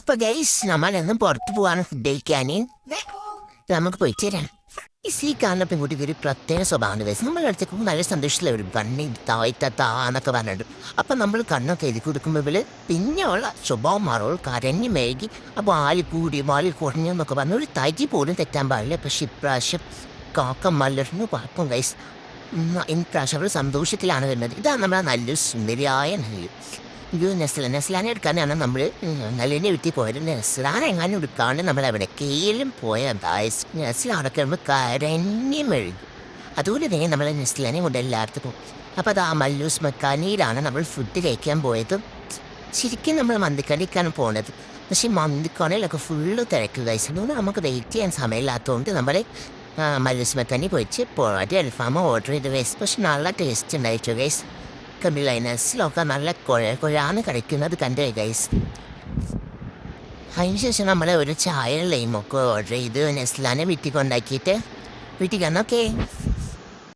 അപ്പൊ ഗൈസ് നമ്മളെന്നും പുറത്ത് പോവാണ് ഫുഡ് കഴിക്കാൻ. നമുക്ക് പോയിട്ട് തരാം. ഈ കാണുന്ന പെൺകുട്ടിക്ക് ഒരു പ്രത്യേക സ്വഭാവമാണ് ഗൈസ്. നമ്മളെ അടുത്തേക്ക് നല്ല സന്തോഷത്തിലെ ഒരു കണ്ണി താന്നൊക്കെ പറഞ്ഞിട്ട് അപ്പം നമ്മൾ കണ്ണൊക്കെ എഴുതി കൊടുക്കുമ്പോൾ പിന്നെ ഉള്ള സ്വഭാവം മാറും, കരഞ്ഞ് മേകി അപ്പോൾ വാലിൽ കുറഞ്ഞെന്നൊക്കെ പറഞ്ഞ ഒരു തരി പോലും തെറ്റാൻ പാടില്ല. പക്ഷെ ഇപ്രാവശ്യം കാക്ക മലർന്നു പാപ്പം ഗൈസ്. ഇപ്രാവശ്യം അവർ സന്തോഷത്തിലാണ് വരുന്നത്. ഇതാണ് നമ്മളെ നല്ലൊരു സുന്ദരിയായ ഇത് നെസ്ലാനെ എടുക്കാനാണ് നമ്മൾ നല്ലിനെ വീട്ടിൽ പോയത്. നെസ്ലാൻ എങ്ങാനും എടുക്കാണ്ട് നമ്മൾ എവിടേക്കെങ്കിലും പോയാൽ നെസ്ലാനൊക്കെ നമ്മൾ കരഞ്ഞ് മെഴുകും. അതുപോലെ തന്നെ നമ്മൾ നെസ്ലാനെ കൊണ്ട് എല്ലായിടത്തും പോകും. അപ്പോൾ അത് ആ മല്ലൂസ് മക്കാനിയിലാണ് നമ്മൾ ഫുഡ് കഴിക്കാൻ പോയത്. ശരിക്കും നമ്മൾ മന്തിക്കടിക്കാണ് പോണത്. പക്ഷേ മന്തിക്കടയിലൊക്കെ ഫുള്ള് തിരക്ക് കഴിച്ചതുകൊണ്ട് നമുക്ക് വെയിറ്റ് ചെയ്യാൻ സമയമില്ലാത്തതുകൊണ്ട് നമ്മൾ മല്ലൂസ് മക്കാനി പോയിട്ട് പൊറോട്ട അൽഫാമ ഓർഡർ ചെയ്ത് ഗൈസ്. പക്ഷെ നല്ല ടേസ്റ്റ് ഉണ്ടായിട്ടു ഗൈസ്. കമ്പിളൈനസിലൊക്കെ നല്ല കുഴാണ് കഴിക്കുന്നത് കണ്ടേ ഗൈസ്. അതിനുശേഷം നമ്മൾ ഒരു ചായ ലൈമൊക്കെ ഓർഡർ ചെയ്ത് നെസ്ലാനെ വീട്ടിൽ കൊണ്ടാക്കിയിട്ട് വീട്ടിൽ വന്നോക്കെ.